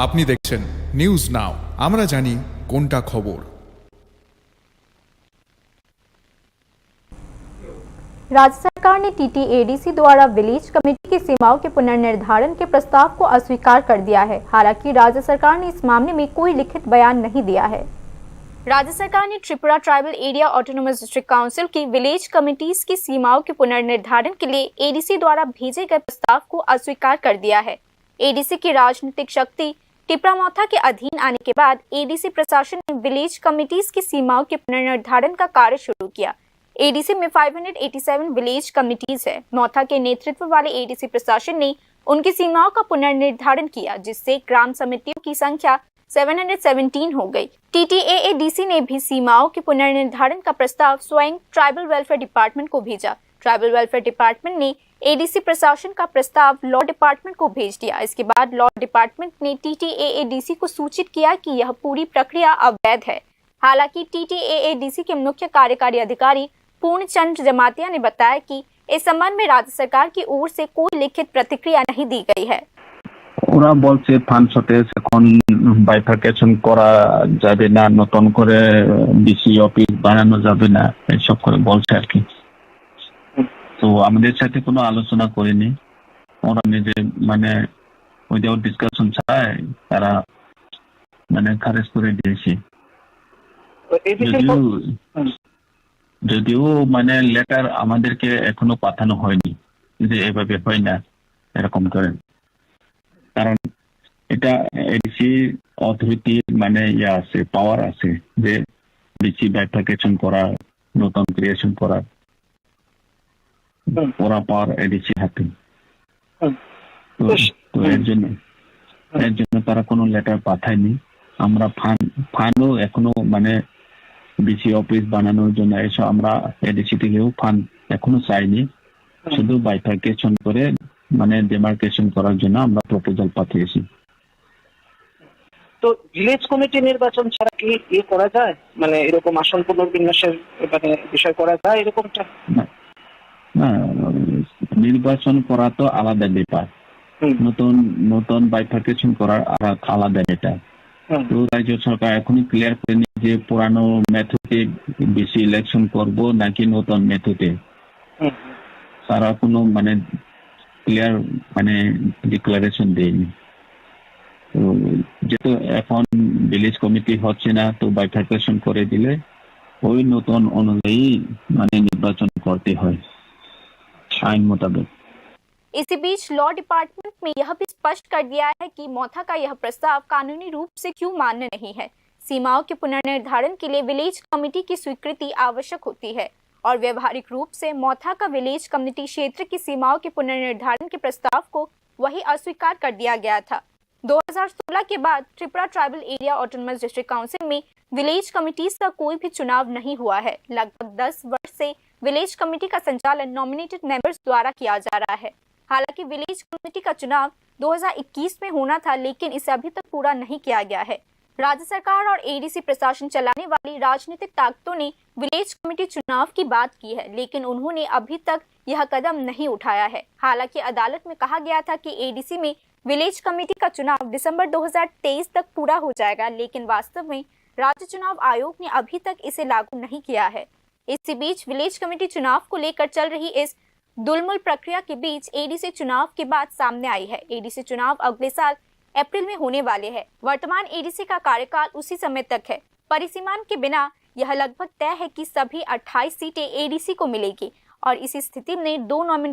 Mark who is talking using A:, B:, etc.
A: আপনি দেখছেন news now, আমরা জানি কোনটা খবর।
B: राज्य सरकार ने टीटीएडीसी द्वारा विलेज कमेटी की सीमाओं के पुनर्निर्धारण के प्रस्ताव को अस्वीकार कर दिया है। हालांकि राज्य सरकार ने इस मामले में कोई लिखित बयान नहीं दिया है। राज्य सरकार ने Tripura tribal area autonomous district council की विलेज कमेटीज की सीमाओं के पुनर्निर्धारण के लिए एडीसी द्वारा भेजे गए प्रस्ताव को अस्वीकार कर दिया है। एडीसी की राजनीतिक शक्ति टिपरामौथा के अधीन आने के बाद एडीसी प्रशासन ने विलेज कमेटीज की सीमाओं के पुनर्निर्धारण का कार्य शुरू किया। एडीसी में 587 विलेज कमिटीज है। मौथा के नेतृत्व वाले एडीसी प्रशासन ने उनकी सीमाओं का पुनर्निर्धारण किया, जिससे ग्राम समितियों की संख्या 717 हो गई। टीटीएडीसी ने भी सीमाओं के पुनर्निर्धारण का प्रस्ताव स्वयं ट्राइबल वेलफेयर डिपार्टमेंट को भेजा। ट्राइबल वेलफेयर डिपार्टमेंट ने एडीसी प्रशासन का प्रस्ताव लॉ डिपार्टमेंट को भेज दिया। इसके बाद लॉ डिपार्टमेंट ने टीटीएडीसी को सूचित किया कि यह पूरी प्रक्रिया अवैध है। हालांकि टीटीएडीसी के मुख्य कार्यकारी अधिकारी पूर्णचंद्र जमातिया ने बताया कि इस संबंध में राज्य सरकार की ओर से कोई लिखित प्रतिक्रिया नहीं दी गई है।
C: ওরা বলছে ফান্ড শর্টেজ, এখন বাইফার্কেশন করা যাবে না, নতুন করে ডিসি অফিস বানানো যাবে না, এইসব করে বলছে আর কি। তো আমাদের সাথে কোনো আলোচনা করেনি। ওরা নিজে মানে উইদাউট ডিসকাশন ছাড়াই তারা মানে খারেজ করে দিয়েছে। যদিও মানে লেটার আমাদেরকে এখনো পাঠানো হয়নি যে এভাবে হয় না এরকম করে, কারণ এটা এডিসি অথরিটির মানে আছে, পাওয়ার আছে যে ডিসি বাইফার্কেশন করা, নতুন ক্রিয়েশন করা, ওরা পাওয়ার এডিসি হাতে। তো এর জন্য তারা কোনো লেটার পাঠায়নি। আমরা ফান্ডও এখনো মানে ডিসি অফিস বানানোর জন্য এসব আমরা এডিসি থেকেও ফান্ড এখনো চাইনি, শুধু বাইফার্কেশন করে মানে ডেমার্কেশন করার জন্য আমরা প্রপোজাল পাঠিয়েছি।
D: তো ভিলেজ কমিটি নির্বাচন ছাড়া কি করা যায়, মানে এরকম আসন পুনর্বিন্যাসের মানে বিষয় করা যায় এরকমটা?
C: না, নির্বাচন করা তো আলাদা ব্যাপার, নতুন বাইফার্কেশন করার আলাদা ব্যাপার। তো রাজ্য সরকার এখনই ক্লিয়ার করেনি যে পুরানো মেথডে বেশি ইলেকশন করব নাকি নতুন মেথডে, তারা কোনো মানে ক্লিয়ার মানে ডিক্লারেশন দেয়নি। তো যেহেতু এখন ভিলেজ কমিটি হচ্ছে না, তো বাইফার্কেশন করে দিলে ওই নতুন অনুযায়ী মানে নির্বাচন करते हैं आइन मुताबिक।
B: इसी बीच लॉ डिपार्टमेंट में यह भी स्पष्ट कर दिया है कि मौथा का यह प्रस्ताव कानूनी रूप से क्यों मान्य नहीं है। सीमाओं के पुनर्निर्धारण के लिए विलेज कमेटी की स्वीकृति आवश्यक होती है और व्यवहारिक रूप से मौथा का विलेज कमेटी क्षेत्र की सीमाओं के पुनर्निर्धारण के प्रस्ताव को वही अस्वीकार कर दिया गया था। 2016 के बाद Tripura tribal area autonomous district council में विलेज कमेटीज का कोई भी चुनाव नहीं हुआ है। लगभग 10 वर्ष से विलेज कमेटी का संचालन नॉमिनेटेड मेंबर्स द्वारा किया जा रहा है। हालांकि विलेज कमेटी का चुनाव 2021 में होना था, लेकिन इसे अभी तक पूरा नहीं किया गया है। राज्य सरकार और एडीसी प्रशासन चलाने वाली राजनीतिक ताकतों ने विलेज कमेटी चुनाव की बात की है, लेकिन उन्होंने अभी तक यह कदम नहीं उठाया है। हालांकि अदालत में कहा गया था कि एडीसी में विलेज कमेटी का चुनाव दिसंबर 2023 तक पूरा हो जाएगा, लेकिन वास्तव में राज्य चुनाव आयोग ने अभी तक इसे लागू नहीं किया है। इसी बीच विलेज कमेटी चुनाव को लेकर चल रही इस दुलमुल प्रक्रिया के बीच एडीसी चुनाव की बात सामने आई है। एडीसी चुनाव अगले साल अप्रैल में होने वाले हैं। वर्तमान एडीसी का कार्यकाल उसी समय तक है। परिसीमन के बिना यह लगभग तय है कि सभी 28 सीटें एडीसी को मिलेगी और इसी स्थिति में 2 नॉमिनेटेड